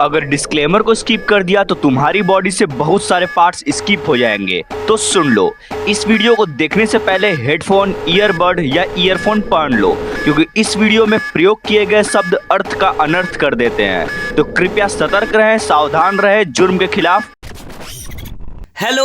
अगर डिस्क्लेमर को स्किप कर दिया तो तुम्हारी बॉडी से बहुत सारे पार्ट्स स्किप हो जाएंगे। तो सुन लो, इस वीडियो को देखने से पहले हेडफोन, ईयरबड या ईयरफोन पहन लो, क्योंकि इस वीडियो में प्रयोग किए गए शब्द अर्थ का अनर्थ कर देते हैं। तो कृपया सतर्क रहें, सावधान रहें जुर्म के खिलाफ। हेलो।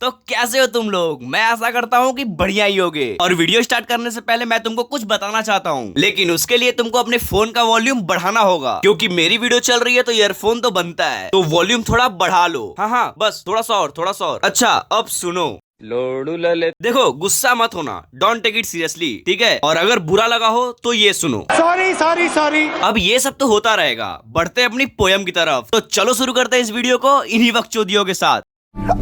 तो कैसे हो तुम लोग? मैं आशा करता हूँ कि बढ़िया ही होगे। और वीडियो स्टार्ट करने से पहले मैं तुमको कुछ बताना चाहता हूँ, लेकिन उसके लिए तुमको अपने फोन का वॉल्यूम बढ़ाना होगा, क्योंकि मेरी वीडियो चल रही है तो ईयरफोन तो बनता है, तो वॉल्यूम थोड़ा बढ़ा लो। हाँ, बस थोड़ा सा और। अच्छा, अब सुनो। लोडू लले, देखो गुस्सा मत होना, डोंट टेक इट सीरियसली, ठीक है? और अगर बुरा लगा हो तो ये सुनो। सॉरी। अब ये सब तो होता रहेगा, बढ़ते अपनी पोयम की तरफ। तो चलो शुरू करते हैं इस वीडियो को इन्हीं बकचोदियों के साथ।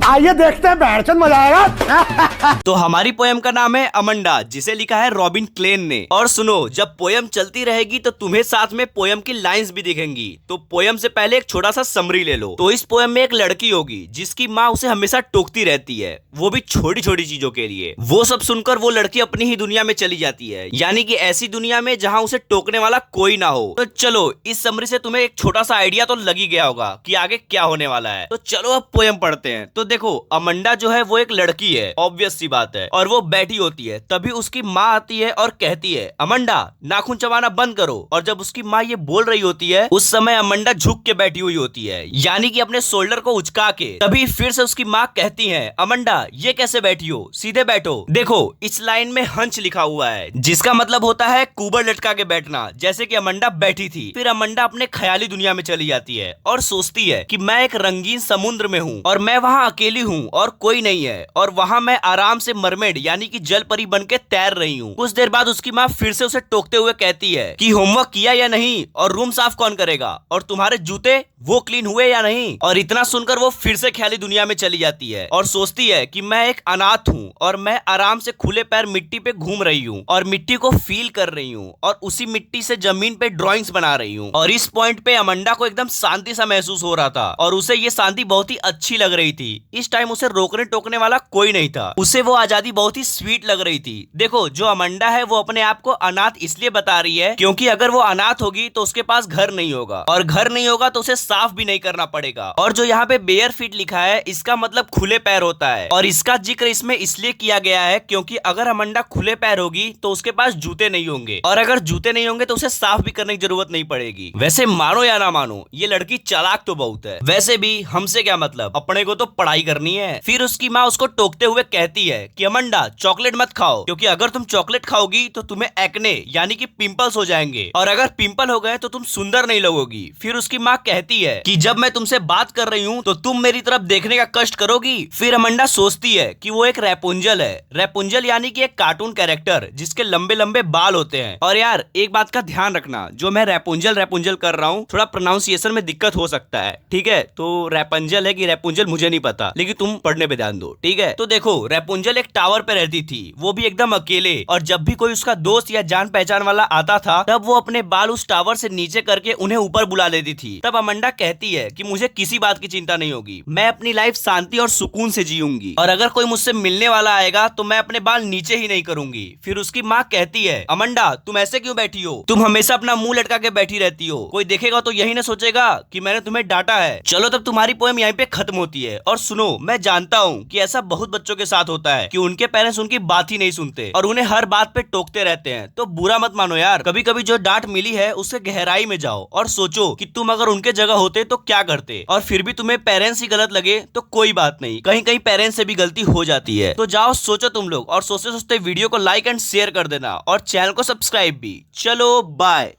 आइए देखते हैं, बैठचंद मजा आएगा। तो हमारी पोयम का नाम है अमंडा, जिसे लिखा है रॉबिन क्लेन ने। और सुनो, जब पोयम चलती रहेगी तो तुम्हें साथ में पोयम की लाइंस भी दिखेंगी। तो पोयम से पहले एक छोटा सा समरी ले लो। तो इस पोयम में एक लड़की होगी जिसकी माँ उसे हमेशा टोकती रहती है, वो भी छोटी छोटी चीजों के लिए। वो सब सुनकर वो लड़की अपनी ही दुनिया में चली जाती है, यानी कि ऐसी दुनिया में जहाँ उसे टोकने वाला कोई ना हो। तो चलो, इस समरी से तुम्हें एक छोटा सा आइडिया तो लग ही गया होगा कि आगे क्या होने वाला है। तो चलो अब पोयम पढ़ते हैं। तो देखो, अमंडा जो है वो एक लड़की है, ऑब्वियस सी बात है, और वो बैठी होती है। तभी उसकी माँ आती है और कहती है, अमंडा नाखून चबाना बंद करो। और जब उसकी माँ ये बोल रही होती है, उस समय अमंडा झुक के बैठी हुई होती है, यानी कि अपने शोल्डर को उचका के। तभी फिर से उसकी माँ कहती है, अमंडा ये कैसे बैठी हो, सीधे बैठो। देखो, इस लाइन में हंच लिखा हुआ है, जिसका मतलब होता है कुबर लटका के बैठना, जैसे कि अमंडा बैठी थी। फिर अमंडा अपने ख्याली दुनिया में चली जाती है और सोचती है कि मैं एक रंगीन समुद्र में हूँ और मैं वहाँ अकेली हूँ और कोई नहीं है, और वहाँ मैं आराम से मरमेड यानी कि जल परी बन के तैर रही हूँ। कुछ देर बाद उसकी माँ फिर से उसे टोकते हुए कहती है कि होमवर्क किया या नहीं, और रूम साफ कौन करेगा, और तुम्हारे जूते वो क्लीन हुए या नहीं। और इतना सुनकर वो फिर से ख्याली दुनिया में चली जाती है और सोचती है कि मैं एक अनाथ हूँ और मैं आराम से खुले पैर मिट्टी पे घूम रही हूँ और मिट्टी को फील कर रही हूँ और उसी मिट्टी से जमीन पे ड्रॉइंग्स बना रही हूँ। और इस पॉइंट पे अमंडा को एकदम शांति सा महसूस हो रहा था और उसे ये शांति बहुत ही अच्छी लग रही थी। इस टाइम उसे रोकने टोकने वाला कोई नहीं था, उसे वो आजादी बहुत ही स्वीट लग रही थी। देखो, जो अमंडा है वो अपने आप को अनाथ इसलिए बता रही है क्योंकि अगर वो अनाथ होगी तो उसके पास घर नहीं होगा, और घर नहीं होगा तो उसे साफ भी नहीं करना पड़ेगा। और जो यहाँ पे बेयर फीट लिखा है, इसका मतलब खुले पैर होता है, और इसका जिक्र इसमें इसलिए किया गया है क्योंकि अगर अमंडा खुले पैर होगी तो उसके पास जूते नहीं होंगे, और अगर जूते नहीं होंगे तो उसे साफ भी करने की जरूरत नहीं पड़ेगी। वैसे मानो या ना मानो, ये लड़की चालाक तो बहुत है। वैसे भी हमसे क्या मतलब, अपने को तो पढ़ाई करनी है। फिर उसकी माँ उसको टोकते हुए कहती है कि अमंडा चॉकलेट मत खाओ, क्योंकि अगर तुम चॉकलेट खाओगी तो तुम्हें एक्ने यानी कि पिंपल्स हो जाएंगे, और अगर पिंपल हो गए तो तुम सुंदर नहीं लगोगी। फिर उसकी माँ कहती है कि जब मैं तुमसे बात कर रही हूँ तो तुम मेरी तरफ देखने का कष्ट करोगी। फिर अमंडा सोचती है कि वो एक रैपुंजल है। रैपुंजल यानी कि एक कार्टून कैरेक्टर जिसके लंबे लंबे बाल होते हैं। और यार एक बात का ध्यान रखना, जो मैं रैपुंजल कर रहा हूँ, थोड़ा प्रोनाउंसिएशन में दिक्कत हो सकता है, ठीक है? तो रैपुंजल है कि रैपुंजल मुझे नहीं पता, लेकिन तुम पढ़ने पे ध्यान दो, ठीक है? तो देखो, रैपुंजल एक टावर पे रहती थी, वो भी एकदम अकेले, और जब भी कोई उसका दोस्त या जान पहचान वाला आता था तब वो अपने बाल उस टावर से नीचे करके उन्हें ऊपर बुला लेती थी। तब अमंडा कहती है कि मुझे किसी बात की चिंता नहीं होगी, मैं अपनी लाइफ शांति और सुकून से जीऊंगी, और अगर कोई मुझसे मिलने वाला आएगा तो मैं अपने बाल नीचे ही नहीं करूंगी। फिर उसकी माँ कहती है, अमंडा तुम ऐसे क्यों बैठी हो, तुम हमेशा अपना मुंह लटका के बैठी रहती हो, कोई देखेगा तो यही ना सोचेगा कि मैंने तुम्हें डांटा है। चलो, तब तुम्हारी पोएम यहीं पे खत्म होती है। और सुनो, मैं जानता हूँ कि ऐसा बहुत बच्चों के साथ होता है कि उनके पेरेंट्स उनकी बात ही नहीं सुनते और उन्हें हर बात पे टोकते रहते हैं। तो बुरा मत मानो यार, कभी कभी जो डांट मिली है उसके गहराई में जाओ और सोचो कि तुम अगर उनके जगह होते तो क्या करते। और फिर भी तुम्हें पेरेंट्स ही गलत लगे तो कोई बात नहीं, कहीं कहीं पेरेंट्स से भी गलती हो जाती है। तो जाओ सोचो तुम लोग, और सोचते सोचते वीडियो को लाइक एंड शेयर कर देना और चैनल को सब्सक्राइब भी। चलो बाय।